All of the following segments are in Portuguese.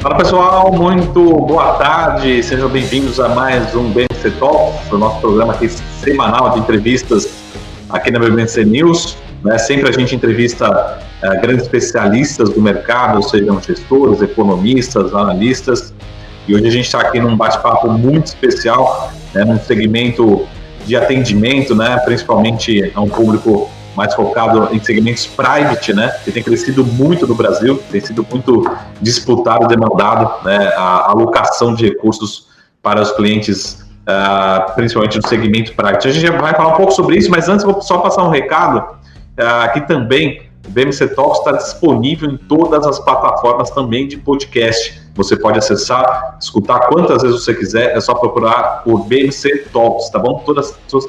Fala pessoal, muito boa tarde, sejam bem-vindos a mais um BMC Talks, o nosso programa aqui semanal de entrevistas aqui na BMC News. Sempre a gente entrevista grandes especialistas do mercado, sejam gestores, economistas, analistas, e hoje a gente está aqui num bate-papo muito especial, num segmento de atendimento, principalmente a um público mais focado em segmentos private, que tem crescido muito no Brasil, tem sido muito disputado, demandado, a alocação de recursos para os clientes, principalmente no segmento private. A gente já vai falar um pouco sobre isso, mas antes vou só passar um recado, que também o BMC Talks está disponível em todas as plataformas também de podcast. Você pode acessar, escutar quantas vezes você quiser, é só procurar por BMC Talks, tá bom?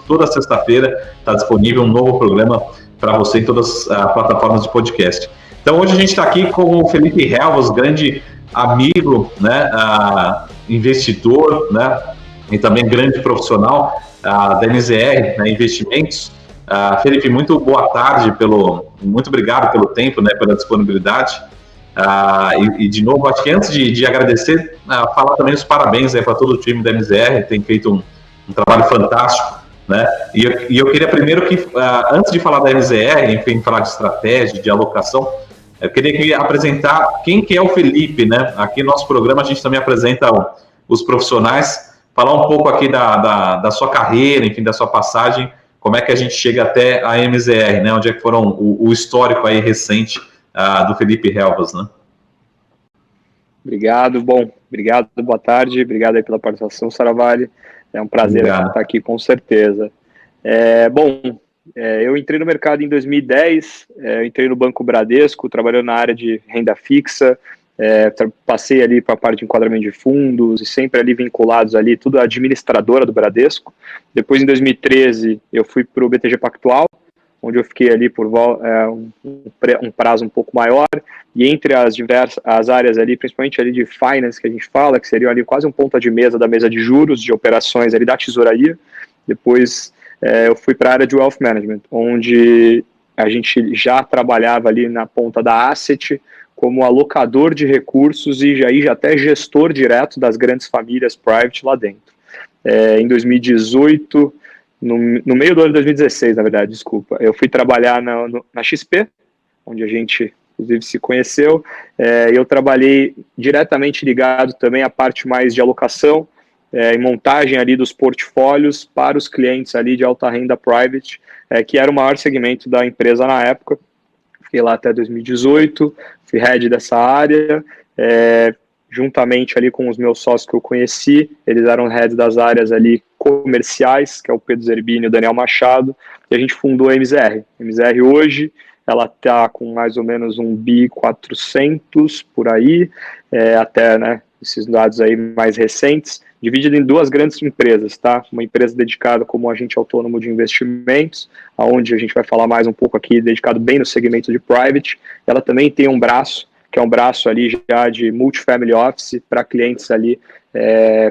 Toda sexta-feira está disponível um novo programa para você em todas as plataformas de podcast. Então hoje a gente está aqui com o Felipe Helvas, grande amigo, investidor, e também grande profissional da MZR, Investimentos. Felipe, muito boa tarde, muito obrigado pelo tempo, pela disponibilidade. E de novo, acho que antes de agradecer, falar também os parabéns para todo o time da MZR, tem feito um trabalho fantástico, E eu queria primeiro que, antes de falar da MZR, enfim, falar de estratégia, de alocação, eu queria apresentar quem que é o Felipe, Aqui no nosso programa a gente também apresenta os profissionais, falar um pouco aqui da sua carreira, enfim, da sua passagem, como é que a gente chega até a MZR, onde é que foram o histórico aí recente do Felipe Helvas, Obrigado, boa tarde, obrigado aí pela participação, Saravalli, é um prazer estar aqui com certeza. Eu entrei no mercado em 2010, entrei no Banco Bradesco, trabalhando na área de renda fixa, passei ali para a parte de enquadramento de fundos e sempre ali vinculados ali, tudo a administradora do Bradesco. Depois, em 2013, eu fui para o BTG Pactual, onde eu fiquei ali por um prazo um pouco maior, e entre as áreas ali, principalmente ali de finance que a gente fala, que seria ali quase um ponta de mesa da mesa de juros, de operações ali da tesouraria. Depois eu fui para a área de wealth management, onde a gente já trabalhava ali na ponta da asset, como alocador de recursos e já até gestor direto das grandes famílias private lá dentro. Em 2018, no meio do ano de 2016, na verdade, desculpa, eu fui trabalhar na XP, onde a gente, inclusive, se conheceu, e eu trabalhei diretamente ligado também à parte mais de alocação, e montagem ali dos portfólios para os clientes ali de alta renda private, que era o maior segmento da empresa na época. Fiquei lá até 2018, fui head dessa área, juntamente ali com os meus sócios que eu conheci, eles eram heads das áreas ali comerciais, que é o Pedro Zerbini e o Daniel Machado, e a gente fundou a MZR. A MZR hoje, ela está com mais ou menos 1.400 por aí, até esses dados aí mais recentes, dividido em duas grandes empresas, tá? Uma empresa dedicada como agente autônomo de investimentos, onde a gente vai falar mais um pouco aqui, dedicado bem no segmento de private. Ela também tem um braço, que é um braço ali já de multifamily office para clientes ali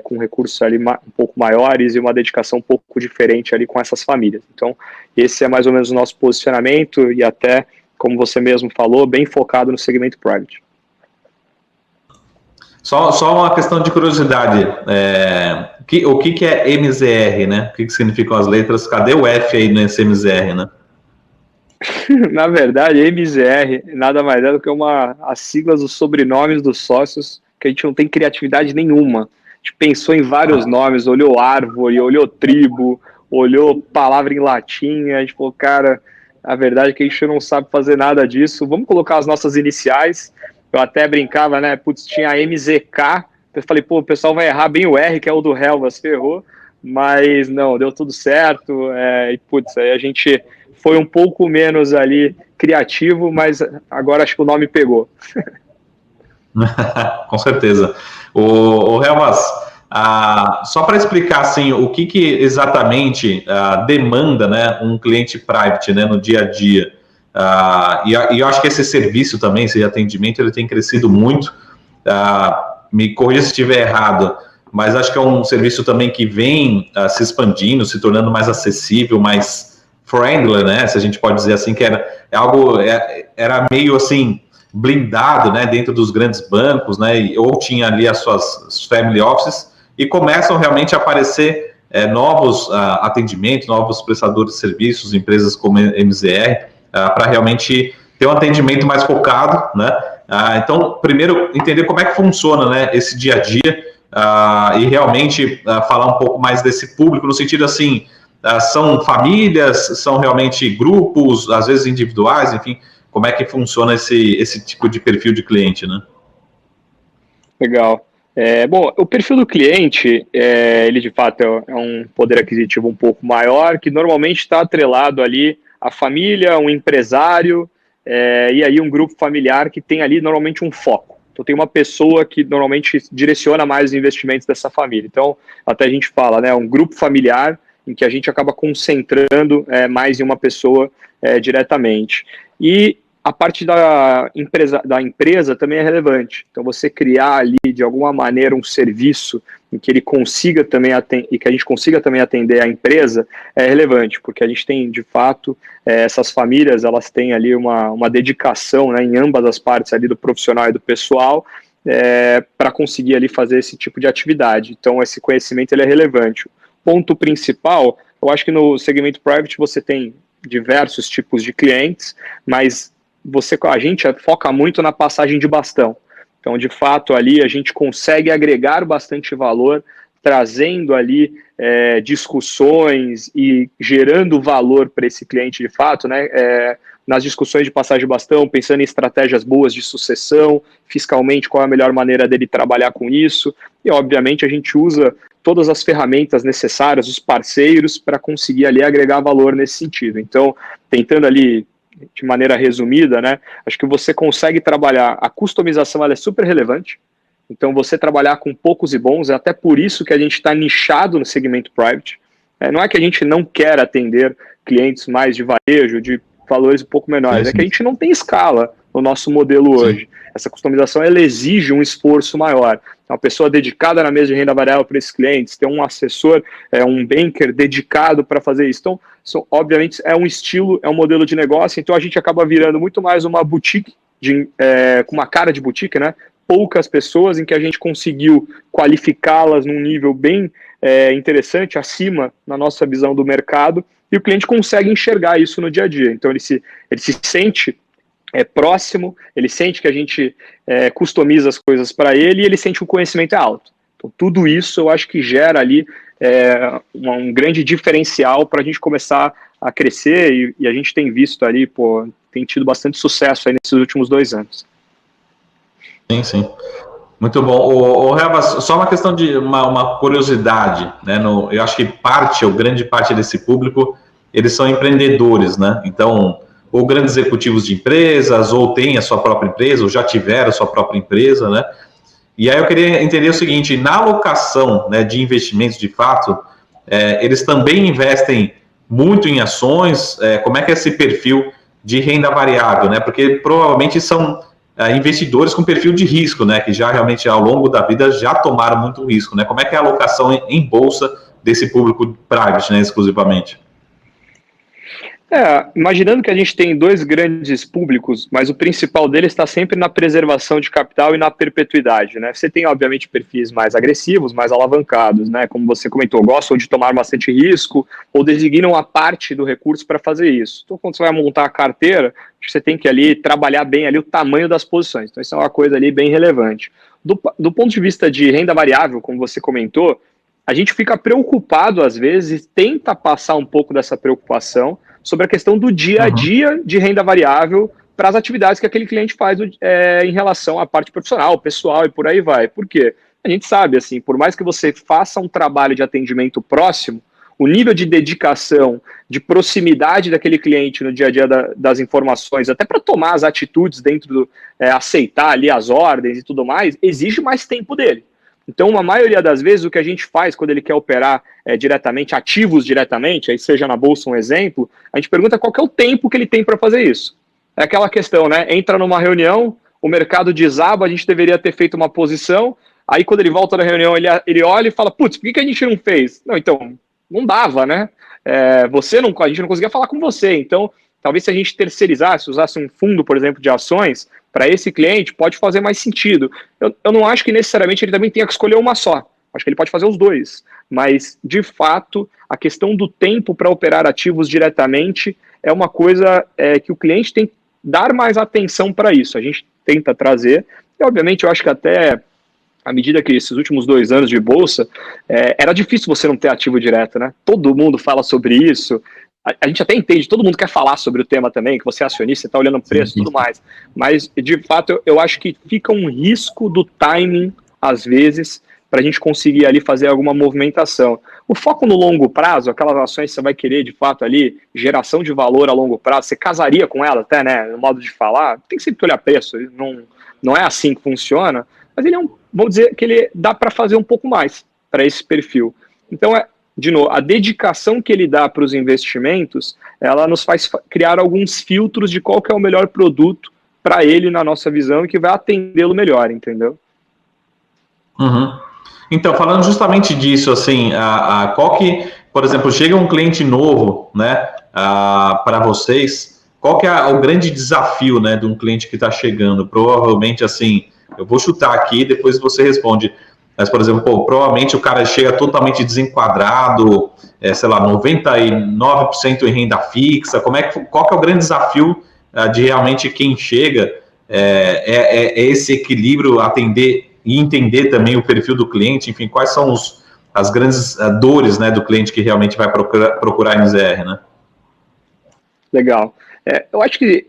com recursos ali um pouco maiores e uma dedicação um pouco diferente ali com essas famílias. Então, esse é mais ou menos o nosso posicionamento e até, como você mesmo falou, bem focado no segmento private. Só uma questão de curiosidade, o que é MZR, O que significam as letras? Cadê o F aí nesse MZR, Na verdade, MZR nada mais é do que as siglas dos sobrenomes dos sócios, que a gente não tem criatividade nenhuma. A gente pensou em vários nomes, olhou árvore, olhou tribo, olhou palavra em latim, a gente falou, cara, a verdade é que a gente não sabe fazer nada disso, vamos colocar as nossas iniciais. Eu até brincava, tinha a MZK, eu falei, o pessoal vai errar bem o R, que é o do Helvas, ferrou, mas não, deu tudo certo, aí a gente foi um pouco menos ali criativo, mas agora acho que o nome pegou. Com certeza. O Helvas, só para explicar assim, o que exatamente demanda um cliente private no dia a dia, e eu acho que esse serviço também, esse atendimento, ele tem crescido muito, me corrija se estiver errado, mas acho que é um serviço também que vem se expandindo, se tornando mais acessível, mais friendly, se a gente pode dizer assim, que era meio assim, blindado, né, dentro dos grandes bancos, né, ou tinha ali as suas family offices, e começam realmente a aparecer novos atendimentos, novos prestadores de serviços, empresas como MZR, para realmente ter um atendimento mais focado, né? Então, primeiro, entender como é que funciona, né, esse dia a dia, e realmente falar um pouco mais desse público, no sentido assim, são famílias, são realmente grupos, às vezes individuais, enfim, como é que funciona esse tipo de perfil de cliente, né? Legal. Bom, o perfil do cliente, ele de fato é um poder aquisitivo um pouco maior, que normalmente está atrelado ali à família, um empresário, e aí um grupo familiar que tem ali normalmente um foco. Então tem uma pessoa que normalmente direciona mais os investimentos dessa família. Então, até a gente fala, né, um grupo familiar em que a gente acaba concentrando mais em uma pessoa diretamente. E a parte da empresa também é relevante. Então, você criar ali, de alguma maneira, um serviço em que ele consiga também e que a gente consiga também atender a empresa é relevante, porque a gente tem, de fato, essas famílias, elas têm ali uma dedicação, né, em ambas as partes ali do profissional e do pessoal, para conseguir ali fazer esse tipo de atividade. Então, esse conhecimento ele é relevante. Ponto principal, eu acho que no segmento private você tem diversos tipos de clientes, mas a gente foca muito na passagem de bastão. Então, de fato, ali a gente consegue agregar bastante valor, trazendo ali discussões e gerando valor para esse cliente de fato, né? Nas discussões de passagem de bastão, pensando em estratégias boas de sucessão, fiscalmente, qual é a melhor maneira dele trabalhar com isso. E, obviamente, a gente usa todas as ferramentas necessárias, os parceiros, para conseguir ali agregar valor nesse sentido. Então, tentando ali de maneira resumida, né? Acho que você consegue trabalhar, a customização ela é super relevante, então você trabalhar com poucos e bons, é até por isso que a gente está nichado no segmento private. Não é que a gente não quer atender clientes mais de varejo, de valores um pouco menores, é que a gente não tem escala no nosso modelo hoje. Essa customização ela exige um esforço maior. Uma pessoa dedicada na mesa de renda variável para esses clientes, ter um assessor, um banker dedicado para fazer isso. Então, obviamente, é um estilo, é um modelo de negócio, então a gente acaba virando muito mais uma boutique, com uma cara de boutique, né? Poucas pessoas em que a gente conseguiu qualificá-las num nível bem interessante, acima na nossa visão do mercado, e o cliente consegue enxergar isso no dia a dia. Então, ele se sente próximo, ele sente que a gente customiza as coisas para ele e ele sente que o conhecimento é alto. Então, tudo isso eu acho que gera ali um grande diferencial para a gente começar a crescer e a gente tem visto ali, tem tido bastante sucesso aí nesses últimos 2 anos. Sim. Muito bom. Revas, só uma questão de uma curiosidade, né? Eu acho que grande parte desse público, eles são empreendedores, né? Então, ou grandes executivos de empresas, ou têm a sua própria empresa, ou já tiveram a sua própria empresa, né? E aí eu queria entender o seguinte, na alocação, né, de investimentos de fato, eles também investem muito em ações, como é que é esse perfil de renda variável, né? Porque provavelmente são investidores com perfil de risco, né? Que já realmente ao longo da vida já tomaram muito risco, né? Como é que é a alocação em bolsa desse público private, né, exclusivamente? Imaginando que a gente tem 2 grandes públicos, mas o principal deles está sempre na preservação de capital e na perpetuidade, né? Você tem, obviamente, perfis mais agressivos, mais alavancados, né? Como você comentou, gostam de tomar bastante risco ou designam a parte do recurso para fazer isso. Então, quando você vai montar a carteira, você tem que ali trabalhar bem ali o tamanho das posições. Então, isso é uma coisa ali bem relevante. Do ponto de vista de renda variável, como você comentou, a gente fica preocupado às vezes, tenta passar um pouco dessa preocupação sobre a questão do dia a dia de renda variável para as atividades que aquele cliente faz em relação à parte profissional, pessoal e por aí vai. Por quê? A gente sabe, assim, por mais que você faça um trabalho de atendimento próximo, o nível de dedicação, de proximidade daquele cliente no dia a dia das informações, até para tomar as atitudes dentro do aceitar ali as ordens e tudo mais, exige mais tempo dele. Então, a maioria das vezes, o que a gente faz quando ele quer operar diretamente, ativos diretamente, aí seja na bolsa um exemplo, a gente pergunta qual que é o tempo que ele tem para fazer isso. É aquela questão, né? Entra numa reunião, o mercado desaba, a gente deveria ter feito uma posição, aí quando ele volta da reunião, ele olha e fala, putz, por que a gente não fez? Não, então, não dava, né? A gente não conseguia falar com você, então talvez se a gente terceirizasse, usasse um fundo, por exemplo, de ações, para esse cliente pode fazer mais sentido. Eu não acho que necessariamente ele também tenha que escolher uma só. Acho que ele pode fazer os dois. Mas, de fato, a questão do tempo para operar ativos diretamente é uma coisa que o cliente tem que dar mais atenção para isso. A gente tenta trazer. E, obviamente, eu acho que até à medida que esses últimos 2 anos de bolsa, era difícil você não ter ativo direto, né? Todo mundo fala sobre isso. A gente até entende, todo mundo quer falar sobre o tema também, que você é acionista, está olhando o preço e tudo mais. Mas, de fato, eu acho que fica um risco do timing, às vezes, para a gente conseguir ali fazer alguma movimentação. O foco no longo prazo, aquelas ações que você vai querer, de fato, ali, geração de valor a longo prazo, você casaria com ela até, né, no modo de falar, tem que sempre olhar preço, não é assim que funciona, mas ele vamos dizer que ele dá para fazer um pouco mais para esse perfil. Então, de novo, a dedicação que ele dá para os investimentos, ela nos faz criar alguns filtros de qual que é o melhor produto para ele, na nossa visão, e que vai atendê-lo melhor, entendeu? Uhum. Então, falando justamente disso, assim, qual que, por exemplo, chega um cliente novo, né, para vocês, qual que é o grande desafio, né, de um cliente que está chegando? Provavelmente, assim, eu vou chutar aqui, depois você responde, mas, por exemplo, provavelmente o cara chega totalmente desenquadrado, sei lá, 99% em renda fixa, qual que é o grande desafio de realmente quem chega, esse equilíbrio, atender e entender também o perfil do cliente, enfim, quais são as grandes dores, né, do cliente que realmente vai procurar MZR, né? Legal. Eu acho que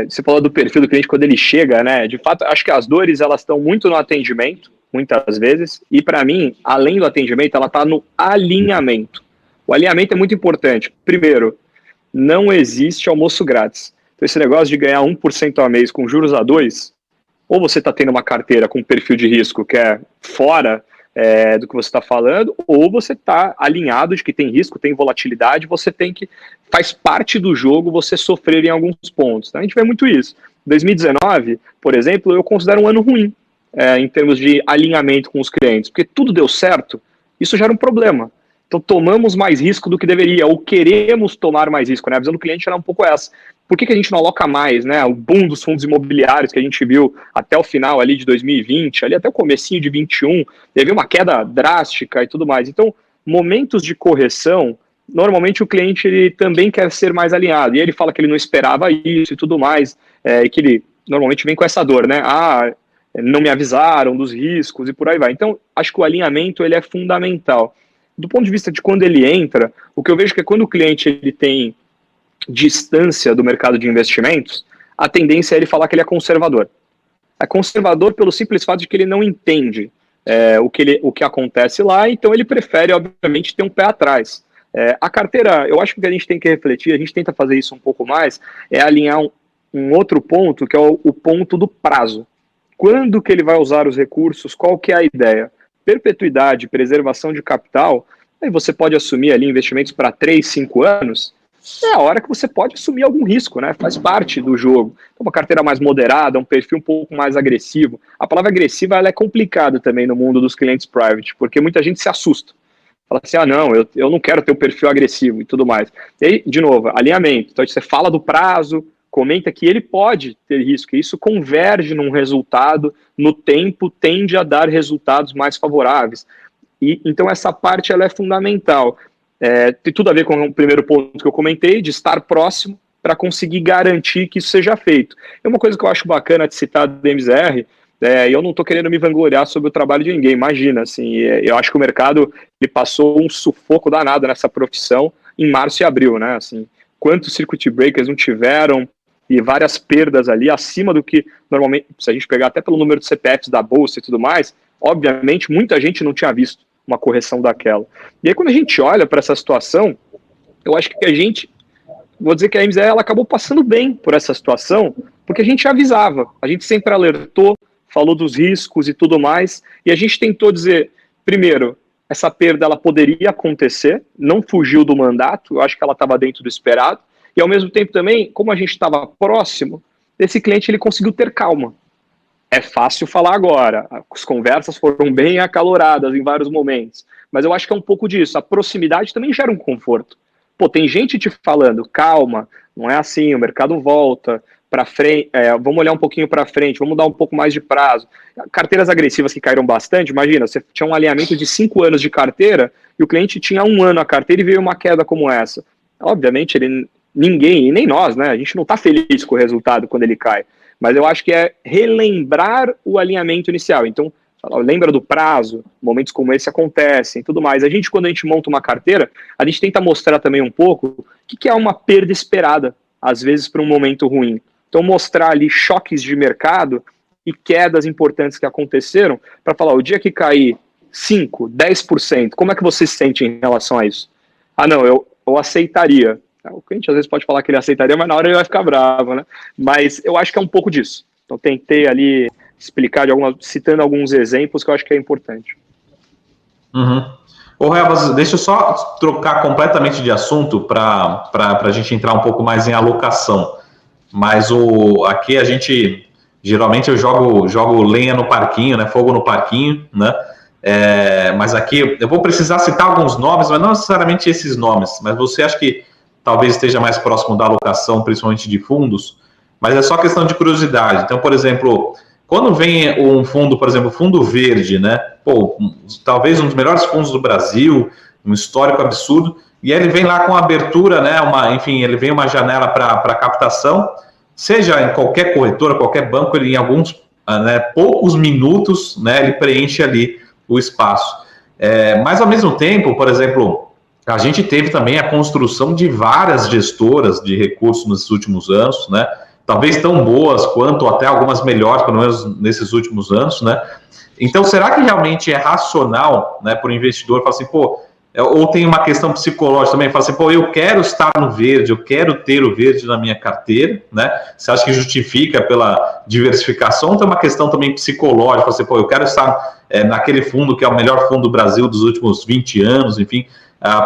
você falou do perfil do cliente quando ele chega, né? De fato, acho que as dores elas estão muito no atendimento, muitas vezes, e para mim, além do atendimento, ela está no alinhamento. O alinhamento é muito importante. Primeiro, não existe almoço grátis. Então, esse negócio de ganhar 1% a mês com juros a 2%, ou você está tendo uma carteira com perfil de risco que é fora do que você está falando, ou você está alinhado de que tem risco, tem volatilidade, você tem que, faz parte do jogo você sofrer em alguns pontos. Então, a gente vê muito isso. 2019, por exemplo, eu considero um ano ruim em termos de alinhamento com os clientes, porque tudo deu certo, isso gera um problema. Então, tomamos mais risco do que deveria, ou queremos tomar mais risco, né? A visão do cliente era um pouco essa. Por que a gente não aloca mais, né? O boom dos fundos imobiliários que a gente viu até o final ali de 2020, ali até o comecinho de 21, teve uma queda drástica e tudo mais. Então, momentos de correção, normalmente o cliente ele também quer ser mais alinhado. E ele fala que ele não esperava isso e tudo mais, e que ele normalmente vem com essa dor, né? Não me avisaram dos riscos e por aí vai. Então, acho que o alinhamento ele é fundamental. Do ponto de vista de quando ele entra, o que eu vejo que é quando o cliente ele tem distância do mercado de investimentos, a tendência é ele falar que ele é conservador. É conservador pelo simples fato de que ele não entende o que acontece lá, então ele prefere, obviamente, ter um pé atrás. A carteira, eu acho que a gente tem que refletir, a gente tenta fazer isso um pouco mais, é alinhar um outro ponto, que é o ponto do prazo. Quando que ele vai usar os recursos, qual que é a ideia? Perpetuidade, preservação de capital, aí você pode assumir ali investimentos para 3, 5 anos, é a hora que você pode assumir algum risco, né? Faz parte do jogo. Então, uma carteira mais moderada, um perfil um pouco mais agressivo. A palavra agressiva ela é complicada também no mundo dos clientes private, porque muita gente se assusta. Fala assim, não, eu não quero ter um perfil agressivo e tudo mais. E aí, de novo, alinhamento. Então, você fala do prazo, comenta que ele pode ter risco, e isso converge num resultado, no tempo, tende a dar resultados mais favoráveis. Então, essa parte ela é fundamental. Tem tudo a ver com o primeiro ponto que eu comentei, de estar próximo para conseguir garantir que isso seja feito. É uma coisa que eu acho bacana de citar do MZR, e eu não estou querendo me vangloriar sobre o trabalho de ninguém, imagina, assim, eu acho que o mercado ele passou um sufoco danado nessa profissão em março e abril, né, assim, quantos circuit breakers não tiveram e várias perdas ali, acima do que normalmente, se a gente pegar até pelo número de CPFs da Bolsa e tudo mais, obviamente muita gente não tinha visto uma correção daquela. E aí quando a gente olha para essa situação, eu acho que a gente, vou dizer que a MZR ela acabou passando bem por essa situação, porque a gente avisava, a gente sempre alertou, falou dos riscos e tudo mais, e a gente tentou dizer, primeiro, essa perda ela poderia acontecer, não fugiu do mandato, eu acho que ela estava dentro do esperado, e ao mesmo tempo também, como a gente estava próximo, esse cliente ele conseguiu ter calma. É fácil falar agora, as conversas foram bem acaloradas em vários momentos, mas eu acho que é um pouco disso, a proximidade também gera um conforto. Pô, tem gente te falando, calma, não é assim, o mercado volta para frente, vamos olhar um pouquinho para frente, vamos dar um pouco mais de prazo. Carteiras agressivas que caíram bastante, imagina, você tinha um alinhamento de 5 anos de carteira e o cliente tinha 1 ano a carteira e veio uma queda como essa. Obviamente, ninguém, e nem nós, né? A gente não está feliz com o resultado quando ele cai, mas eu acho que é relembrar o alinhamento inicial. Então, lembra do prazo, momentos como esse acontecem, tudo mais. Quando a gente monta uma carteira, a gente tenta mostrar também um pouco o que é uma perda esperada, às vezes, para um momento ruim. Então, mostrar ali choques de mercado e quedas importantes que aconteceram, para falar, o dia que cair 5%, 10%, como é que você se sente em relação a isso? Ah, não, eu aceitaria. O cliente às vezes pode falar que ele aceitaria, mas na hora ele vai ficar bravo, né? Mas eu acho que é um pouco disso. Então, tentei ali explicar, citando alguns exemplos que eu acho que é importante. Uhum. Ô, Helvas, deixa eu só trocar completamente de assunto para a gente entrar um pouco mais em alocação. Mas aqui a gente, geralmente eu jogo lenha no parquinho, né? Fogo no parquinho, né? Mas aqui eu vou precisar citar alguns nomes, mas não necessariamente esses nomes. Mas você acha que talvez esteja mais próximo da alocação, principalmente de fundos? Mas é só questão de curiosidade. Então, por exemplo, quando vem um fundo, por exemplo, fundo verde, né? Talvez um dos melhores fundos do Brasil, um histórico absurdo, e ele vem lá com abertura, né? Ele vem uma janela para captação, seja em qualquer corretora, qualquer banco, ele em alguns poucos minutos, né? Ele preenche ali o espaço. Mas ao mesmo tempo, por exemplo, a gente teve também a construção de várias gestoras de recursos nos últimos anos, né? Talvez tão boas quanto até algumas melhores, pelo menos nesses últimos anos, né? Então, será que realmente é racional, né, para o investidor falar assim, ou tem uma questão psicológica também, fala assim, eu quero estar no verde, eu quero ter o verde na minha carteira, né? Você acha que justifica pela diversificação, ou tem uma questão também psicológica, fala assim, eu quero estar naquele fundo que é o melhor fundo do Brasil dos últimos 20 anos, enfim,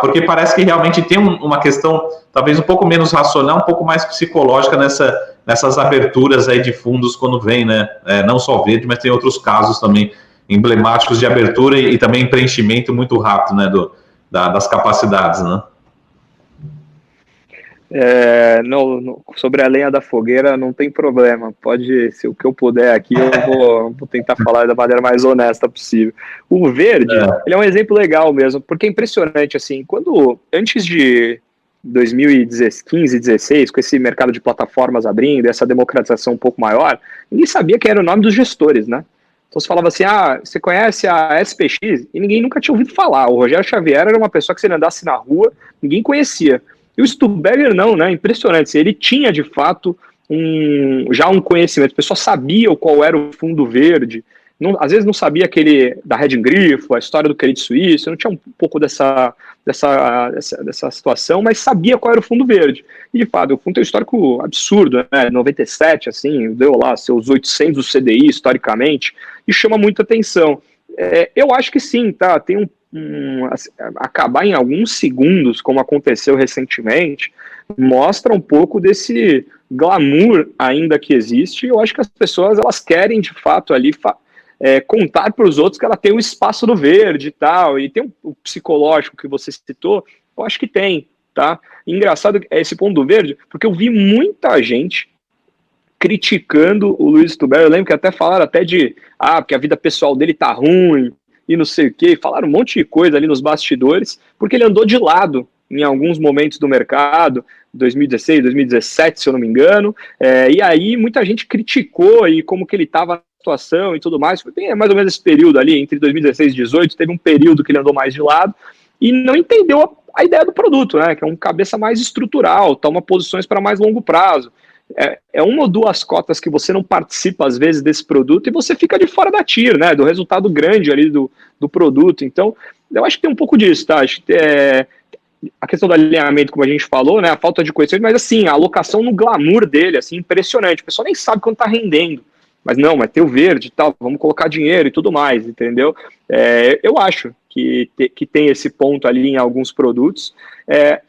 porque parece que realmente tem uma questão talvez um pouco menos racional, um pouco mais psicológica nessas aberturas aí de fundos quando vem, né? Não só verde, mas tem outros casos também emblemáticos de abertura e também preenchimento muito rápido, né, das capacidades, né? Sobre a lenha da fogueira não tem problema, se o que eu puder aqui eu vou tentar falar da maneira mais honesta possível. O verde, ele é um exemplo legal mesmo, porque é impressionante, assim, antes de 2015, 2016, com esse mercado de plataformas abrindo, essa democratização um pouco maior, ninguém sabia quem era o nome dos gestores, né? Então você falava assim, você conhece a SPX? E ninguém nunca tinha ouvido falar. O Rogério Xavier era uma pessoa que se ele andasse na rua, ninguém conhecia. E o Stuberger não, né? Impressionante. Ele tinha, de fato, já um conhecimento. A pessoa sabia qual era o fundo verde. Às vezes não sabia aquele da Red Grifo, a história do Credit Suisse, não tinha um pouco dessa situação, mas sabia qual era o fundo verde. E, de fato, o fundo tem um histórico absurdo, né? 97, assim, deu lá seus 800 do CDI, historicamente, e chama muita atenção. Eu acho que sim, tá? Tem acabar em alguns segundos, como aconteceu recentemente, mostra um pouco desse glamour ainda que existe. Eu acho que as pessoas, elas querem, de fato, ali contar para os outros que ela tem um espaço no verde e tal, e tem o psicológico que você citou, eu acho que tem, tá? Engraçado esse ponto do verde, porque eu vi muita gente criticando o Luiz Stuberger. Eu lembro que até falaram porque a vida pessoal dele tá ruim, e não sei o que, falaram um monte de coisa ali nos bastidores, porque ele andou de lado em alguns momentos do mercado, 2016, 2017, se eu não me engano, e aí muita gente criticou e como que ele estava na situação e tudo mais. Foi mais ou menos esse período ali, entre 2016 e 2018, teve um período que ele andou mais de lado e não entendeu a ideia do produto, né, que é um cabeça mais estrutural, toma posições para mais longo prazo. Uma ou duas cotas que você não participa, às vezes, desse produto e você fica de fora da tira, né, do resultado grande ali do produto. Então, eu acho que tem um pouco disso, tá? Acho que a questão do alinhamento, como a gente falou, né, a falta de conhecimento, mas assim, a alocação no glamour dele, assim, impressionante. O pessoal nem sabe quanto tá rendendo, mas tem o verde e tal, vamos colocar dinheiro e tudo mais, entendeu? Eu acho que tem esse ponto ali em alguns produtos,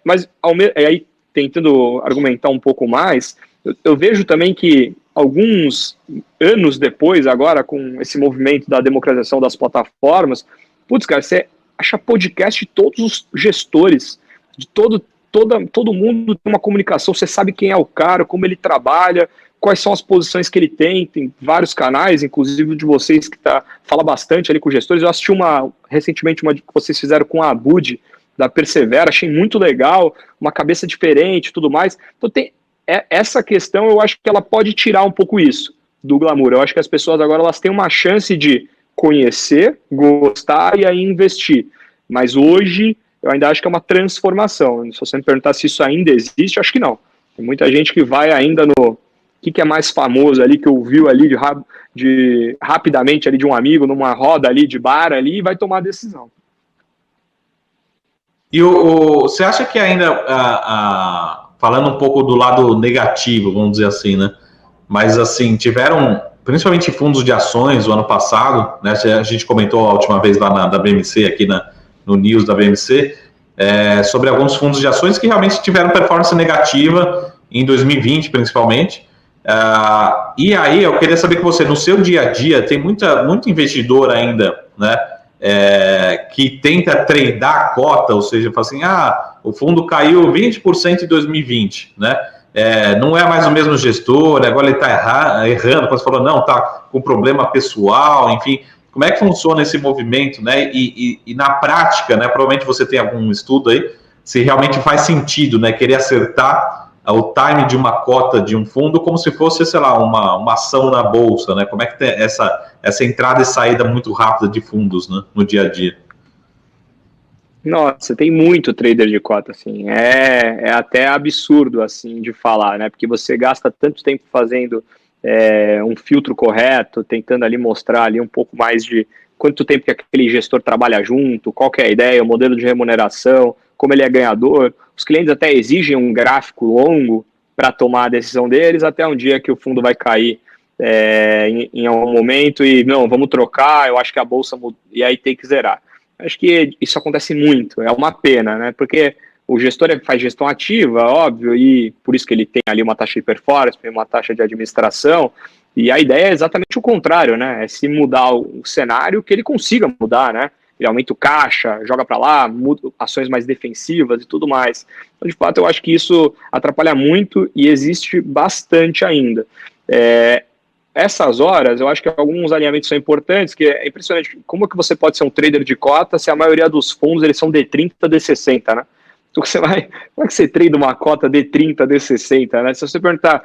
mas aí, tentando argumentar um pouco mais, eu vejo também que alguns anos depois, agora com esse movimento da democratização das plataformas, cara, você acha podcast de todos os gestores, de todos todo mundo tem uma comunicação, você sabe quem é o cara, como ele trabalha, quais são as posições que ele tem vários canais, inclusive de vocês que fala bastante ali com gestores. Eu assisti recentemente uma que vocês fizeram com a Abud, da Persevera, achei muito legal, uma cabeça diferente e tudo mais. Então essa questão, eu acho que ela pode tirar um pouco isso do glamour. Eu acho que as pessoas agora elas têm uma chance de conhecer, gostar e aí investir. Mas hoje eu ainda acho que é uma transformação. Se você me perguntar se isso ainda existe, eu acho que não. Tem muita gente que vai ainda no que é mais famoso ali, que ouviu ali rapidamente ali de um amigo, numa roda ali de bar ali, e vai tomar a decisão. E você acha que ainda, falando um pouco do lado negativo, vamos dizer assim, né? Mas assim, tiveram, principalmente fundos de ações o ano passado, né? A gente comentou a última vez lá da BMC, aqui no News da BMC, sobre alguns fundos de ações que realmente tiveram performance negativa em 2020, principalmente. E aí eu queria saber que você, no seu dia a dia, tem muito investidor ainda, né, que tenta tradar a cota, ou seja, fala assim, o fundo caiu 20% em 2020, né, não é mais o mesmo gestor, agora ele está errando, quando você falou, não, está com problema pessoal, enfim, como é que funciona esse movimento, né, e na prática, né, provavelmente você tem algum estudo aí, se realmente faz sentido, né, querer acertar o time de uma cota de um fundo como se fosse, sei lá, uma ação na bolsa, né? Como é que tem essa entrada e saída muito rápida de fundos, né, no dia a dia? Nossa, tem muito trader de cota, assim, é até absurdo, assim, de falar, né, porque você gasta tanto tempo fazendo um filtro correto, tentando ali mostrar ali um pouco mais de quanto tempo que aquele gestor trabalha junto, qual que é a ideia, o modelo de remuneração, como ele é ganhador. Os clientes até exigem um gráfico longo para tomar a decisão deles, até um dia que o fundo vai cair em algum momento e, não, vamos trocar, eu acho que a bolsa muda, e aí tem que zerar. Acho que isso acontece muito, é uma pena, né? Porque o gestor faz gestão ativa, óbvio, e por isso que ele tem ali uma taxa de performance, uma taxa de administração, e a ideia é exatamente o contrário, né? É se mudar o cenário, que ele consiga mudar, né? Ele aumenta o caixa, joga para lá, muda ações mais defensivas e tudo mais. Então, de fato, eu acho que isso atrapalha muito e existe bastante ainda. Essas horas, eu acho que alguns alinhamentos são importantes, que é impressionante como que você pode ser um trader de cota se a maioria dos fundos eles são D30, D60, né? Então, como é que você trade uma cota D30, D60, né? Se você perguntar,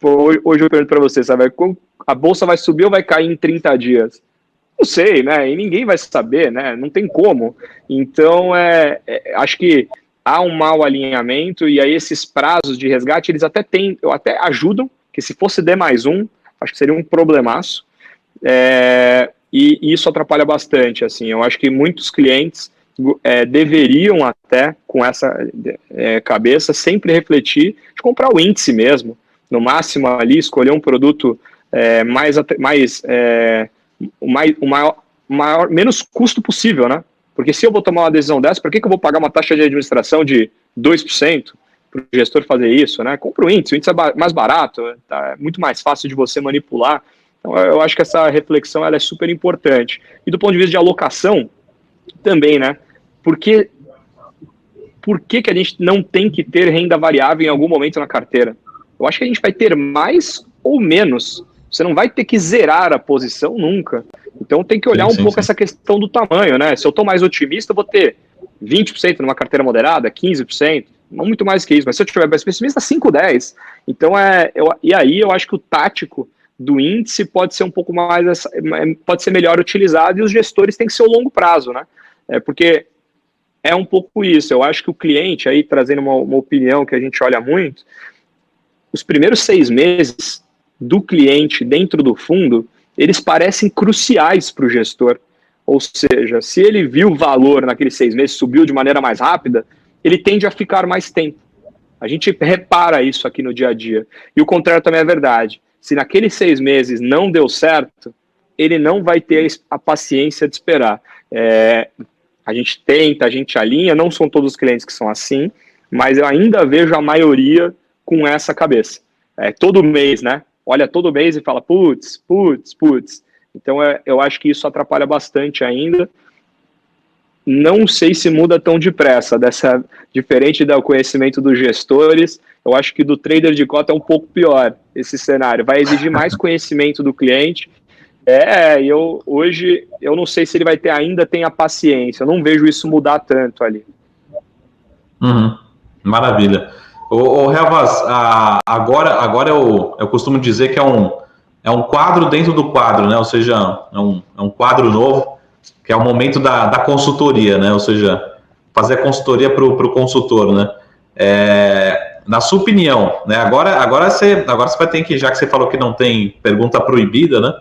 hoje eu pergunto para você, sabe, a bolsa vai subir ou vai cair em 30 dias? Não sei, né? E ninguém vai saber, né? Não tem como. Então, acho que há um mau alinhamento e aí esses prazos de resgate, eles até ajudam, que se fosse D+1, acho que seria um problemaço. E isso atrapalha bastante, assim. Eu acho que muitos clientes deveriam até, com essa cabeça, sempre refletir de comprar o índice mesmo. No máximo ali, escolher um produto menos custo possível, né? Porque se eu vou tomar uma decisão dessa, por que eu vou pagar uma taxa de administração de 2% para o gestor fazer isso, né? Compra o índice é mais barato, é muito mais fácil de você manipular. Então, eu acho que essa reflexão ela é super importante. E do ponto de vista de alocação, também, né? Por que a gente não tem que ter renda variável em algum momento na carteira? Eu acho que a gente vai ter mais ou menos. Você não vai ter que zerar a posição nunca. Então tem que olhar um pouco essa questão do tamanho, né? Se eu estou mais otimista, eu vou ter 20% numa carteira moderada, 15%, não muito mais que isso. Mas se eu estiver mais pessimista, 5, 10%. Então, e aí eu acho que o tático do índice pode ser um pouco mais, pode ser melhor utilizado e os gestores têm que ser o longo prazo, né? Porque é um pouco isso. Eu acho que o cliente, aí trazendo uma opinião que a gente olha muito, os primeiros 6 meses do cliente dentro do fundo, eles parecem cruciais para o gestor. Ou seja, se ele viu o valor naqueles 6 meses, subiu de maneira mais rápida, ele tende a ficar mais tempo. A gente repara isso aqui no dia a dia. E o contrário também é verdade. Se naqueles 6 meses não deu certo, ele não vai ter a paciência de esperar. A gente tenta, a gente alinha, não são todos os clientes que são assim, mas eu ainda vejo a maioria com essa cabeça. Todo mês, né? Olha todo mês e fala, putz. Então, eu acho que isso atrapalha bastante ainda. não sei se muda tão depressa, diferente do conhecimento dos gestores. Eu acho que do trader de cota é um pouco pior esse cenário, vai exigir mais conhecimento do cliente. Hoje eu não sei se ele ainda tem a paciência, eu não vejo isso mudar tanto ali. Maravilha. Helvas, agora eu costumo dizer que é um quadro dentro do quadro, né? Ou seja, é um quadro novo, que é o momento da consultoria, né? Ou seja, fazer a consultoria para o consultor, né? Na sua opinião, né? Agora você vai ter que, já que você falou que não tem pergunta proibida, né?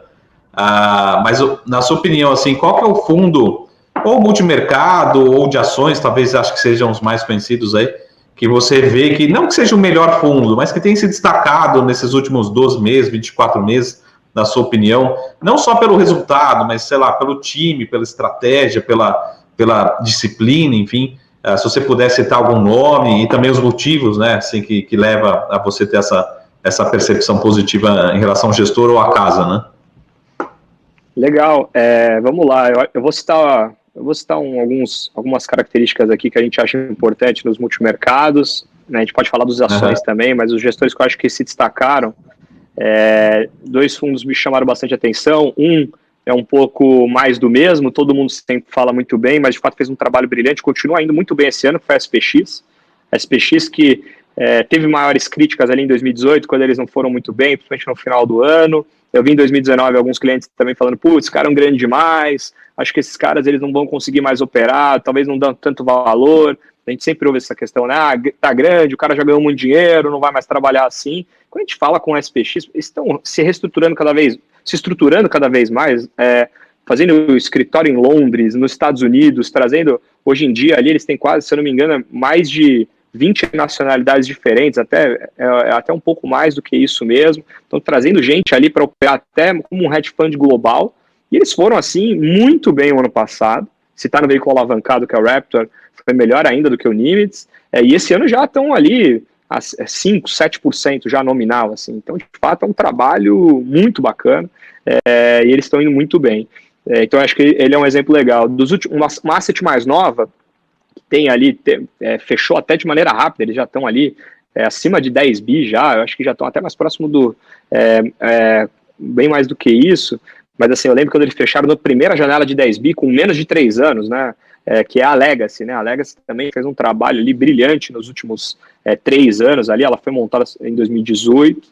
Mas na sua opinião, assim, qual que é o fundo, ou multimercado, ou de ações, talvez acho que sejam os mais conhecidos aí, que você vê que, não que seja o melhor fundo, mas que tem se destacado nesses últimos 12 meses, 24 meses, na sua opinião, não só pelo resultado, mas, sei lá, pelo time, pela estratégia, pela disciplina, enfim, se você puder citar algum nome e também os motivos, né, assim, que leva a você ter essa percepção positiva em relação ao gestor ou à casa, né? Legal, vamos lá, eu vou citar algumas características aqui que a gente acha importante nos multimercados, né? A gente pode falar dos ações também, mas os gestores que eu acho que se destacaram, dois fundos me chamaram bastante atenção. Um é um pouco mais do mesmo, todo mundo sempre fala muito bem, mas de fato fez um trabalho brilhante, continua indo muito bem esse ano, que foi a SPX. A SPX que teve maiores críticas ali em 2018, quando eles não foram muito bem, principalmente no final do ano. Eu vi em 2019 alguns clientes também falando, putz, ficaram grande demais, acho que esses caras eles não vão conseguir mais operar, talvez não dão tanto valor. A gente sempre ouve essa questão, né? Tá grande, o cara já ganhou muito dinheiro, não vai mais trabalhar assim. Quando a gente fala com o SPX, eles estão se estruturando cada vez mais, fazendo escritório em Londres, nos Estados Unidos, trazendo, hoje em dia ali eles têm quase, se eu não me engano, mais de 20 nacionalidades diferentes, até um pouco mais do que isso mesmo. Estão trazendo gente ali para operar até como um hedge fund global, e eles foram assim muito bem o ano passado. Se está no veículo alavancado, que é o Raptor, foi melhor ainda do que o Nimitz, e esse ano já estão ali a 5%, 7% já nominal, assim. Então, de fato, é um trabalho muito bacana, e eles estão indo muito bem. Então, acho que ele é um exemplo legal. Uma asset mais nova, tem ali, fechou até de maneira rápida, eles já estão ali acima de 10 bi já, eu acho que já estão até mais próximo do, bem mais do que isso, mas assim, eu lembro quando eles fecharam na primeira janela de 10 bi com menos de 3 anos, né, que é a Legacy, né, a Legacy também fez um trabalho ali brilhante nos últimos 3 anos ali, ela foi montada em 2018,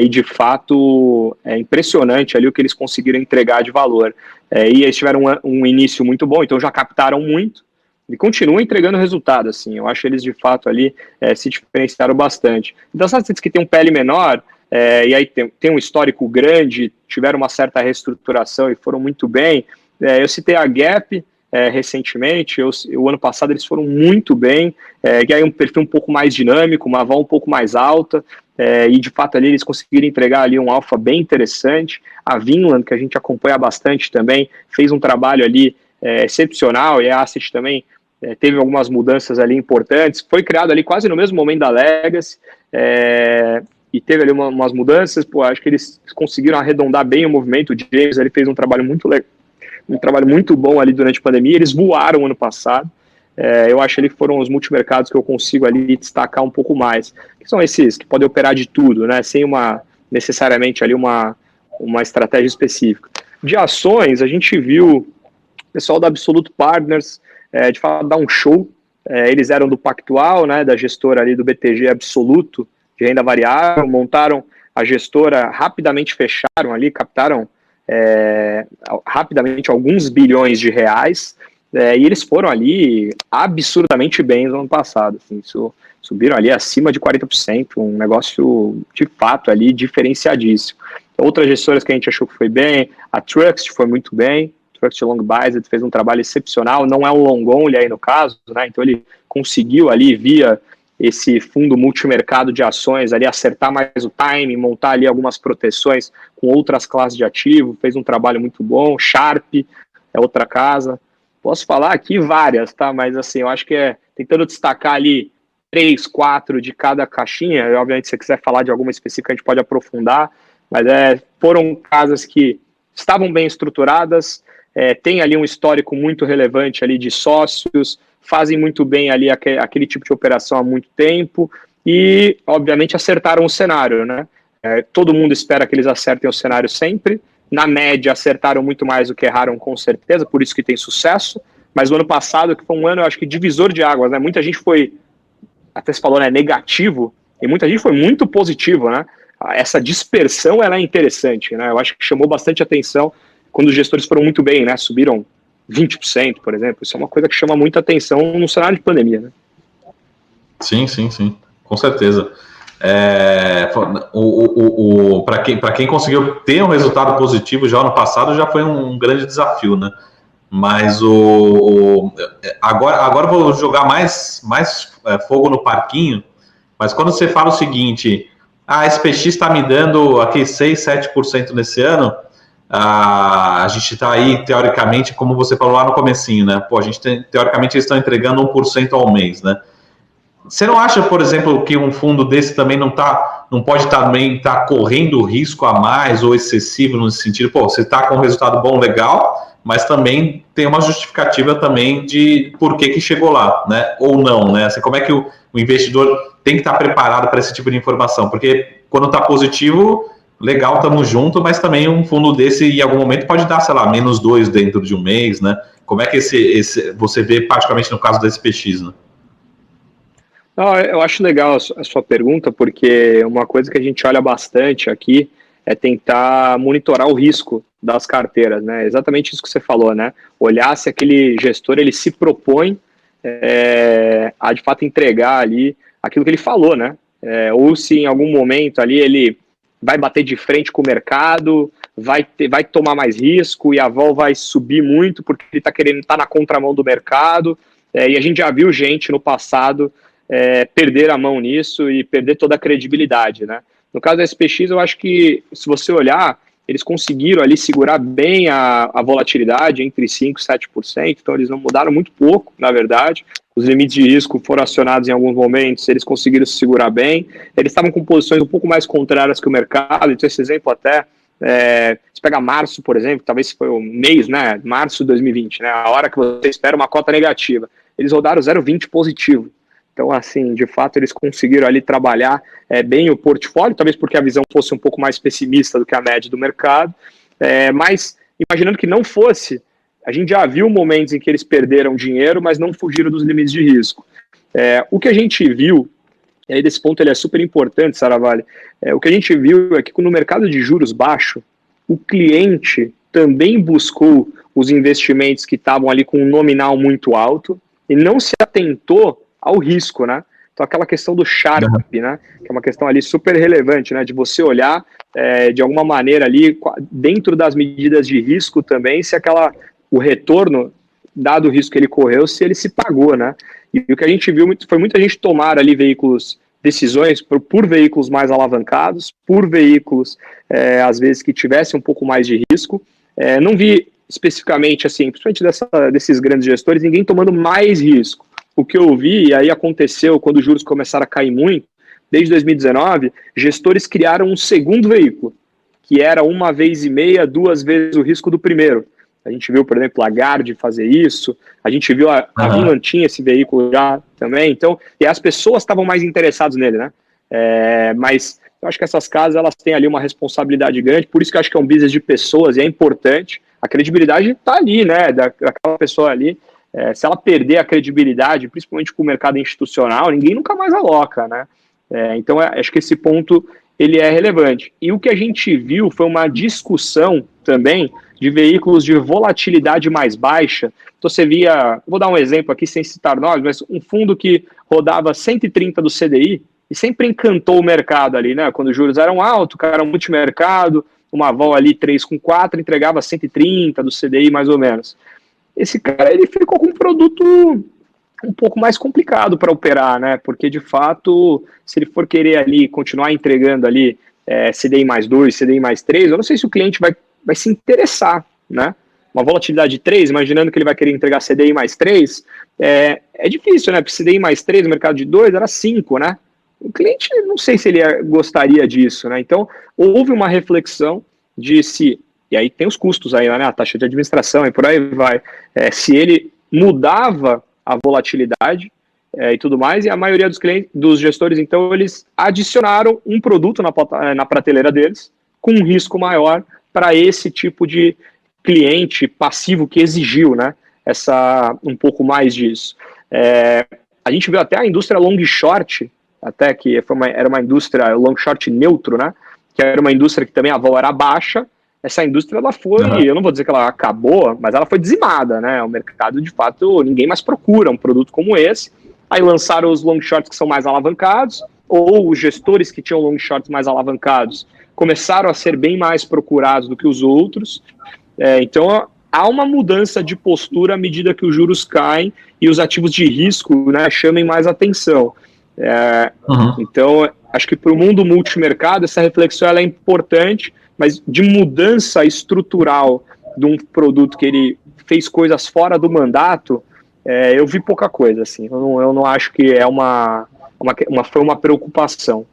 e de fato é impressionante ali o que eles conseguiram entregar de valor, e eles tiveram um início muito bom, então já captaram muito, e continuam entregando resultado, assim, eu acho que eles de fato ali se diferenciaram bastante. Então, essas assets que tem um PL menor, e aí tem um histórico grande, tiveram uma certa reestruturação e foram muito bem, eu citei a Gap recentemente, o ano passado eles foram muito bem, e aí um perfil um pouco mais dinâmico, uma vol um pouco mais alta, e de fato ali eles conseguiram entregar ali um alfa bem interessante. A Vinland, que a gente acompanha bastante também, fez um trabalho ali excepcional, e a Asset também teve algumas mudanças ali importantes, foi criado ali quase no mesmo momento da Legacy, e teve ali umas mudanças, acho que eles conseguiram arredondar bem o movimento. O James ele fez um trabalho muito legal, um trabalho muito bom ali durante a pandemia, eles voaram ano passado, eu acho ali que foram os multimercados que eu consigo ali destacar um pouco mais, que são esses que podem operar de tudo, né, sem necessariamente ali uma estratégia específica. De ações, a gente viu o pessoal da Absolute Partners, de fato, dar um show. Eles eram do Pactual, né, da gestora ali do BTG Absoluto, de renda variável, montaram a gestora, rapidamente fecharam ali, captaram rapidamente alguns bilhões de reais, e eles foram ali absurdamente bem no ano passado, assim, subiram ali acima de 40%, um negócio de fato ali diferenciadíssimo. Outras gestoras que a gente achou que foi bem, a Trust foi muito bem, Trust Long Biased fez um trabalho excepcional, não é um long only aí no caso, né? Então ele conseguiu ali via esse fundo multimercado de ações ali acertar mais o time, montar ali algumas proteções com outras classes de ativo, fez um trabalho muito bom. Sharp é outra casa, posso falar aqui várias, tá? Mas assim, eu acho que tentando destacar ali 3, 4 de cada caixinha, e, obviamente se você quiser falar de alguma específica a gente pode aprofundar, mas foram casas que estavam bem estruturadas, tem ali um histórico muito relevante ali de sócios, fazem muito bem ali aquele tipo de operação há muito tempo e, obviamente, acertaram o cenário, né? Todo mundo espera que eles acertem o cenário sempre. Na média, acertaram muito mais do que erraram, com certeza, por isso que tem sucesso. Mas o ano passado, que foi um ano, eu acho que divisor de águas, né? Muita gente foi, até se falou, né, negativo, e muita gente foi muito positivo, né? Essa dispersão, ela é interessante, né? Eu acho que chamou bastante atenção quando os gestores foram muito bem, né? Subiram 20%, por exemplo. Isso é uma coisa que chama muita atenção no cenário de pandemia, né? Sim, com certeza. Para quem conseguiu ter um resultado positivo já no passado, já foi um grande desafio, né? Mas agora eu vou jogar mais fogo no parquinho, mas quando você fala o seguinte, a SPX está me dando aqui 6, 7% nesse ano, a gente está aí, teoricamente, como você falou lá no comecinho, né? Pô, teoricamente, eles estão entregando 1% ao mês, né? Você não acha, por exemplo, que um fundo desse também não pode também estar correndo risco a mais ou excessivo no sentido, pô, você está com um resultado bom, legal, mas também tem uma justificativa também de por que chegou lá, né? Ou não, né? Assim, como é que o investidor tem que estar preparado para esse tipo de informação? Porque quando está positivo, legal, estamos juntos, mas também um fundo desse em algum momento pode dar, sei lá, -2 dentro de um mês, né? Como é que você vê, particularmente no caso da SPX, né? Não, eu acho legal a sua pergunta, porque uma coisa que a gente olha bastante aqui é tentar monitorar o risco das carteiras, né? Exatamente isso que você falou, né? Olhar se aquele gestor ele se propõe a de fato entregar ali aquilo que ele falou, né? Ou se em algum momento ali ele vai bater de frente com o mercado, vai tomar mais risco e a vol vai subir muito porque ele está querendo estar na contramão do mercado. E a gente já viu gente no passado perder a mão nisso e perder toda a credibilidade, né? No caso da SPX, eu acho que, se você olhar, eles conseguiram ali segurar bem a volatilidade entre 5% e 7%, então eles não mudaram muito pouco, na verdade. Os limites de risco foram acionados em alguns momentos, eles conseguiram se segurar bem. Eles estavam com posições um pouco mais contrárias que o mercado, então esse exemplo até, se pega março, por exemplo, talvez foi o mês, né, março de 2020, né, a hora que você espera uma cota negativa, eles rodaram 0,20 positivo. Então, assim, de fato, eles conseguiram ali trabalhar bem o portfólio, talvez porque a visão fosse um pouco mais pessimista do que a média do mercado, mas imaginando que não fosse, a gente já viu momentos em que eles perderam dinheiro, mas não fugiram dos limites de risco. O que a gente viu, e aí desse ponto ele é super importante, Saravalli, o que a gente viu é que no mercado de juros baixo, o cliente também buscou os investimentos que estavam ali com um nominal muito alto e não se atentou ao risco, né? Então aquela questão do Sharpe, né? Que é uma questão ali super relevante, né? De você olhar de alguma maneira ali dentro das medidas de risco também, se o retorno, dado o risco que ele correu, se ele se pagou, né? E o que a gente viu foi muita gente tomar ali decisões por veículos mais alavancados, por veículos, às vezes, que tivessem um pouco mais de risco. Não vi especificamente, assim, principalmente desses grandes gestores, ninguém tomando mais risco. O que eu vi, e aí aconteceu quando os juros começaram a cair muito, desde 2019, gestores criaram um segundo veículo, que era 1,5 vezes, 2 vezes o risco do primeiro. A gente viu, por exemplo, a Lagarde fazer isso, a gente viu a Vinland tinha esse veículo já também, então, e as pessoas estavam mais interessadas nele, né? Mas eu acho que essas casas, elas têm ali uma responsabilidade grande, por isso que eu acho que é um business de pessoas, e é importante, a credibilidade está ali, né, daquela pessoa ali. Se ela perder a credibilidade, principalmente com o mercado institucional, ninguém nunca mais aloca, né? Então, acho que esse ponto ele é relevante. E o que a gente viu foi uma discussão também de veículos de volatilidade mais baixa. Então, você via, vou dar um exemplo aqui sem citar nomes, mas um fundo que rodava 130 do CDI e sempre encantou o mercado ali, né? Quando os juros eram altos, o cara era um multimercado, uma vol ali 3,4, entregava 130 do CDI mais ou menos. Esse cara, ele ficou com um produto um pouco mais complicado para operar, né? Porque, de fato, se ele for querer ali continuar entregando ali CDI mais 2, CDI mais 3, eu não sei se o cliente vai se interessar, né? Uma volatilidade de 3, imaginando que ele vai querer entregar CDI mais 3, é difícil, né? Porque CDI mais 3 no mercado de 2 era 5, né? O cliente, não sei se ele gostaria disso, né? Então, houve uma reflexão de se e aí tem os custos aí, né, a taxa de administração e por aí vai, se ele mudava a volatilidade e tudo mais, e a maioria dos clientes, dos gestores, então, eles adicionaram um produto na prateleira deles, com um risco maior para esse tipo de cliente passivo que exigiu, né, um pouco mais disso. A gente viu até a indústria long short, até que era uma indústria long short neutro, né, que era uma indústria que também a vol era baixa. Essa indústria, ela foi, eu não vou dizer que ela acabou, mas ela foi dizimada, né, o mercado, de fato, ninguém mais procura um produto como esse. Aí lançaram os long shorts que são mais alavancados, ou os gestores que tinham long shorts mais alavancados começaram a ser bem mais procurados do que os outros. Então, há uma mudança de postura à medida que os juros caem e os ativos de risco, né, chamem mais atenção. Então, acho que para o mundo multimercado, essa reflexão ela é importante, mas de mudança estrutural de um produto que ele fez coisas fora do mandato, eu vi pouca coisa, assim. Eu não acho que foi uma preocupação.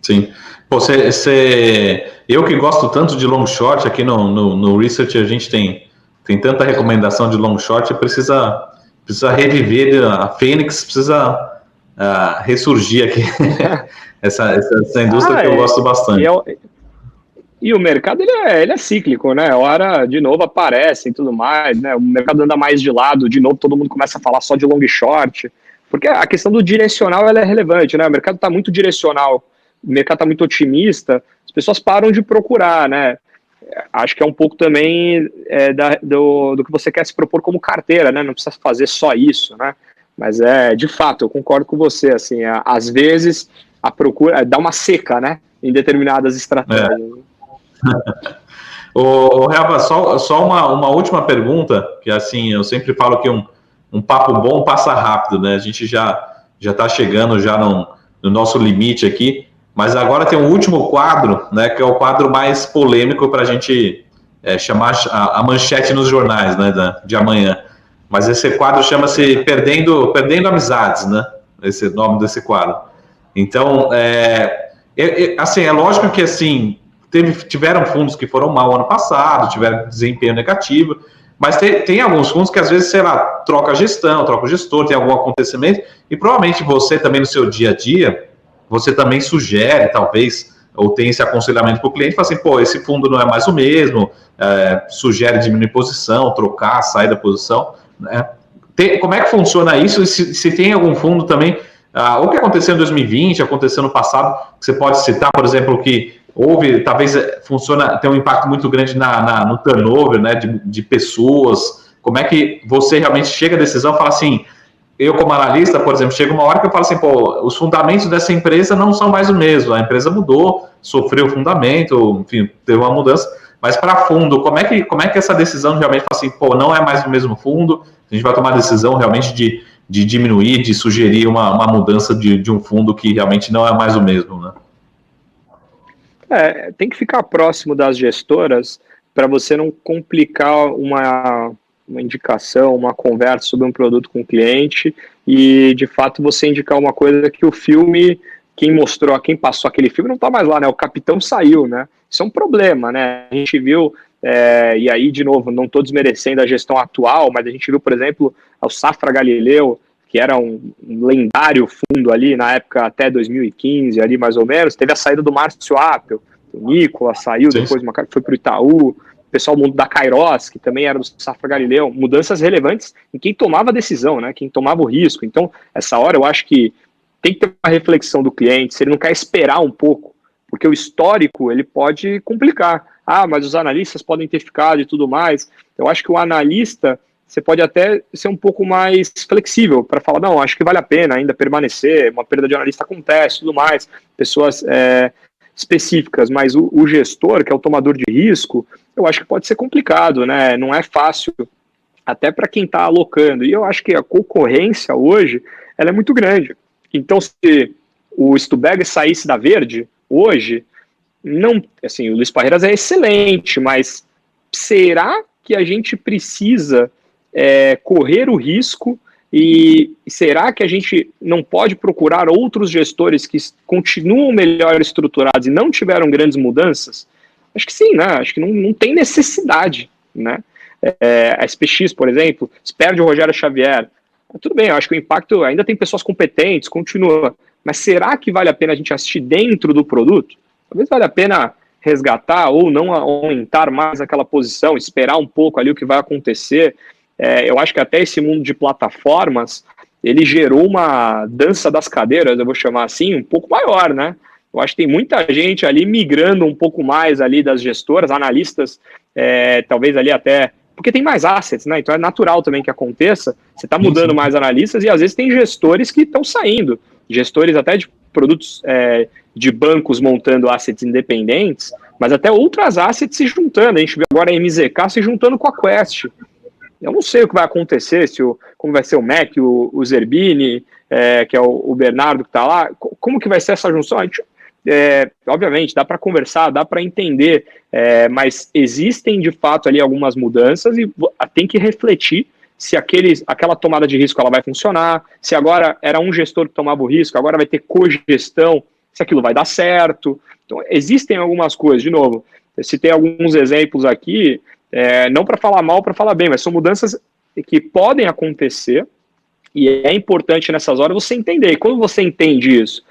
Sim. Pô, eu que gosto tanto de long short, aqui no Research a gente tem tanta recomendação de long short, precisa reviver, a Fênix precisa ressurgir aqui. essa indústria que eu gosto bastante. E o mercado ele é cíclico, né? Hora de novo aparece e tudo mais, né? O mercado anda mais de lado, de novo todo mundo começa a falar só de long short, porque a questão do direcional ela é relevante, né? O mercado está muito direcional, o mercado está muito otimista, as pessoas param de procurar, né? Acho que é um pouco também do que você quer se propor como carteira, né? Não precisa fazer só isso, né? Mas de fato, eu concordo com você, assim, às vezes a procura dá uma seca, né? Em determinadas estratégias. Helva, só uma última pergunta, que assim, eu sempre falo que um papo bom passa rápido, né? A gente já está chegando já no nosso limite aqui, mas agora tem um último quadro, né? Que é o quadro mais polêmico para a gente chamar a manchete nos jornais, né? De amanhã. Mas esse quadro chama-se Perdendo Amizades, né? Esse nome desse quadro. Então, assim, é lógico que assim tiveram fundos que foram mal ano passado, tiveram desempenho negativo, mas tem alguns fundos que às vezes, sei lá, troca a gestão, troca o gestor, tem algum acontecimento, e provavelmente você também no seu dia a dia, você também sugere, talvez, ou tem esse aconselhamento para o cliente, fala assim, pô, esse fundo não é mais o mesmo, sugere diminuir posição, trocar, sair da posição, né? Como é que funciona isso? E se tem algum fundo também, o que aconteceu em 2020, aconteceu no passado, que você pode citar, por exemplo, que houve, talvez tem um impacto muito grande no turnover, né, de pessoas. Como é que você realmente chega à decisão e fala assim, eu como analista, por exemplo, chega uma hora que eu falo assim, pô, os fundamentos dessa empresa não são mais o mesmo, a empresa mudou, sofreu fundamento, enfim, teve uma mudança, mas para fundo, como é que essa decisão realmente fala assim, pô, não é mais o mesmo fundo, a gente vai tomar a decisão realmente de diminuir, de sugerir uma mudança de um fundo que realmente não é mais o mesmo, né? Tem que ficar próximo das gestoras para você não complicar uma indicação, uma conversa sobre um produto com o cliente e, de fato, você indicar uma coisa que o filme, quem passou aquele filme não está mais lá, né? O capitão saiu, né? Isso é um problema, né? A gente viu, e aí, de novo, não estou desmerecendo a gestão atual, mas a gente viu, por exemplo, o Safra Galileu, que era um lendário fundo ali, na época até 2015, ali mais ou menos, teve a saída do Márcio Appel, o Nicolas saiu, sim. Depois foi para o Itaú, o pessoal da Kairos, que também era do Safra Galileu, mudanças relevantes em quem tomava a decisão, né, quem tomava o risco. Então, essa hora eu acho que tem que ter uma reflexão do cliente, se ele não quer esperar um pouco, porque o histórico ele pode complicar. Mas os analistas podem ter ficado e tudo mais. Eu acho que o analista, você pode até ser um pouco mais flexível para falar, não, acho que vale a pena ainda permanecer, uma perda de analista acontece, tudo mais, pessoas específicas, mas o gestor, que é o tomador de risco, eu acho que pode ser complicado, né? Não é fácil, até para quem está alocando, e eu acho que a concorrência hoje, ela é muito grande. Então, se o Stuberg saísse da Verde, hoje, não, assim, o Luiz Parreiras é excelente, mas será que a gente precisa correr o risco e será que a gente não pode procurar outros gestores que continuam melhor estruturados e não tiveram grandes mudanças? Acho que sim, né? Acho que não tem necessidade, né? A SPX, por exemplo, se perde o Rogério Xavier, tudo bem, eu acho que o impacto ainda tem pessoas competentes, continua, mas será que vale a pena a gente assistir dentro do produto? Talvez valha a pena resgatar ou não aumentar mais aquela posição, esperar um pouco ali o que vai acontecer. Eu acho que até esse mundo de plataformas, ele gerou uma dança das cadeiras, eu vou chamar assim, um pouco maior, né? Eu acho que tem muita gente ali migrando um pouco mais ali das gestoras, analistas, talvez ali até, porque tem mais assets, né? Então é natural também que aconteça, você está mudando mais analistas e às vezes tem gestores que estão saindo, gestores até de produtos de bancos montando assets independentes, mas até outras assets se juntando. A gente vê agora a MZK se juntando com a Quest. Eu não sei o que vai acontecer, como vai ser o Mac, o Zerbini, que é o Bernardo que está lá, como que vai ser essa junção? A gente, obviamente, dá para conversar, dá para entender, mas existem de fato ali algumas mudanças e tem que refletir se aquela tomada de risco ela vai funcionar, se agora era um gestor que tomava o risco, agora vai ter cogestão, se aquilo vai dar certo. Então, existem algumas coisas, de novo, eu citei alguns exemplos aqui, não para falar mal, para falar bem, mas são mudanças que podem acontecer e é importante nessas horas você entender. E quando você entende isso,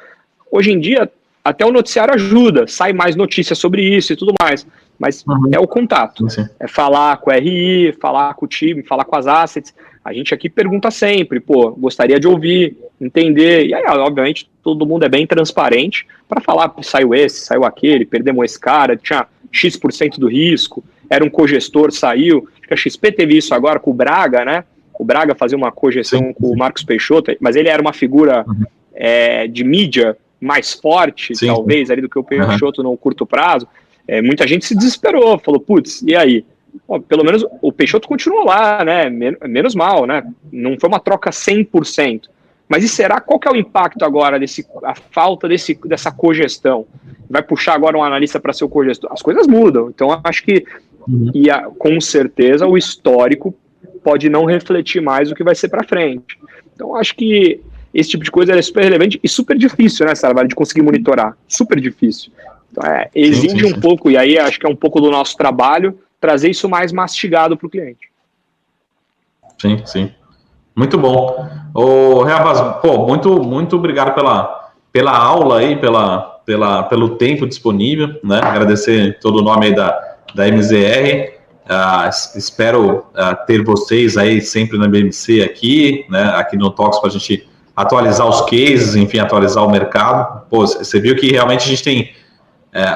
hoje em dia, até o noticiário ajuda, sai mais notícias sobre isso e tudo mais, mas é o contato, é falar com o RI, falar com o time, falar com as assets. A gente aqui pergunta sempre, gostaria de ouvir, entender, e aí, obviamente, todo mundo é bem transparente para falar, saiu esse, saiu aquele, perdemos esse cara, tinha X% do risco, era um cogestor, saiu, acho que a XP teve isso agora com o Braga, né? O Braga fazia uma cogestão com o Marcos Peixoto, mas ele era uma figura de mídia mais forte, talvez, ali do que o Peixoto no curto prazo. Muita gente se desesperou, falou, putz, e aí? Pelo menos o Peixoto continuou lá, né? Menos mal, né? Não foi uma troca 100%. Mas e será, qual que é o impacto agora a falta dessa cogestão? Vai puxar agora um analista para ser o cogestor? As coisas mudam. Então, acho que, com certeza, o histórico pode não refletir mais o que vai ser para frente. Então, acho que esse tipo de coisa é super relevante e super difícil, né, Sarvari, de conseguir monitorar. Super difícil. Então, exige um pouco, e aí acho que é um pouco do nosso trabalho, trazer isso mais mastigado para o cliente. Sim. Muito bom. Reavaz, muito obrigado pela aula aí, pelo tempo disponível, né? Agradecer todo o nome aí da MZR. Espero ter vocês aí sempre na BMC aqui, né? Aqui no Talks para a gente atualizar os cases, enfim, atualizar o mercado. Você viu que realmente a gente tem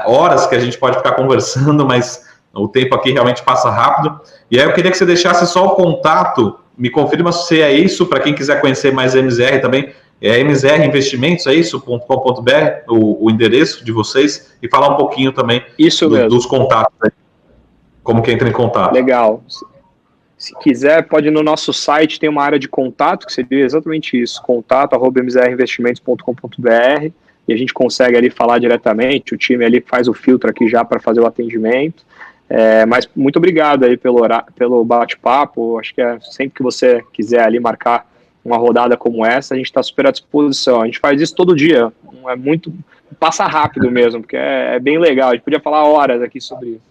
horas que a gente pode ficar conversando, mas o tempo aqui realmente passa rápido. E aí eu queria que você deixasse só o contato, me confirma se é isso, para quem quiser conhecer mais a MZR também, MZR Investimentos, é isso? .com.br, o endereço de vocês, e falar um pouquinho também dos contatos, né? Como que entra em contato. Legal. Se quiser, pode ir no nosso site, tem uma área de contato, que seria exatamente isso, contato@mzrinvestimentos.com.br, e a gente consegue ali falar diretamente, o time ali faz o filtro aqui já para fazer o atendimento. Mas muito obrigado aí pelo bate-papo. Acho que sempre que você quiser ali marcar uma rodada como essa, a gente está super à disposição. A gente faz isso todo dia, passa rápido mesmo, porque é bem legal. A gente podia falar horas aqui sobre isso.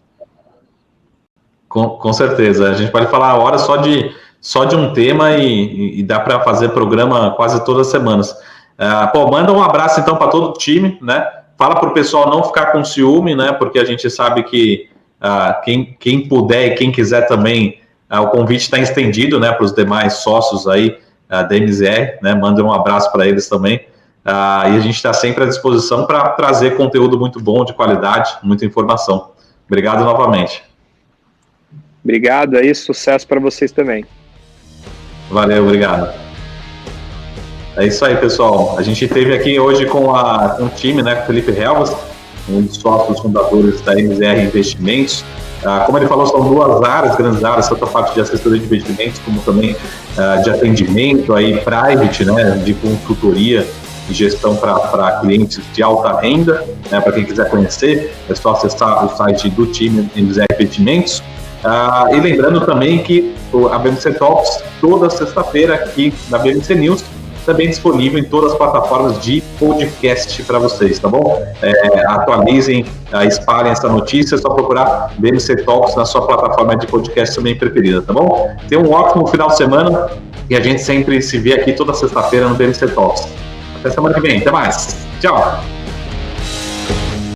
Com certeza, a gente pode falar horas só de um tema e dá para fazer programa quase todas as semanas. Manda um abraço então para todo o time, né? Fala para o pessoal não ficar com ciúme, né? Porque a gente sabe que quem puder e quem quiser também, o convite está estendido, né, para os demais sócios aí da MZR, né? Manda um abraço para eles também. E a gente está sempre à disposição para trazer conteúdo muito bom, de qualidade, muita informação. Obrigado novamente. Obrigado aí, sucesso para vocês também. Valeu, obrigado. É isso aí, pessoal. A gente esteve aqui hoje com o time, né, com o Felipe Helvas, um dos sócios fundadores da MZR Investimentos. Como ele falou, são duas áreas, grandes áreas, tanto a parte de assessoria de investimentos, como também de atendimento, aí, private, né, de consultoria e gestão para clientes de alta renda, né, para quem quiser conhecer, é só acessar o site do time MZR Investimentos. E lembrando também que a BMC Talks, toda sexta-feira aqui na BMC News, também disponível em todas as plataformas de podcast para vocês, tá bom? Atualizem, espalhem essa notícia, é só procurar BMC Talks na sua plataforma de podcast também preferida, tá bom? Tenha um ótimo final de semana e a gente sempre se vê aqui toda sexta-feira no BMC Talks. Até semana que vem, até mais. Tchau!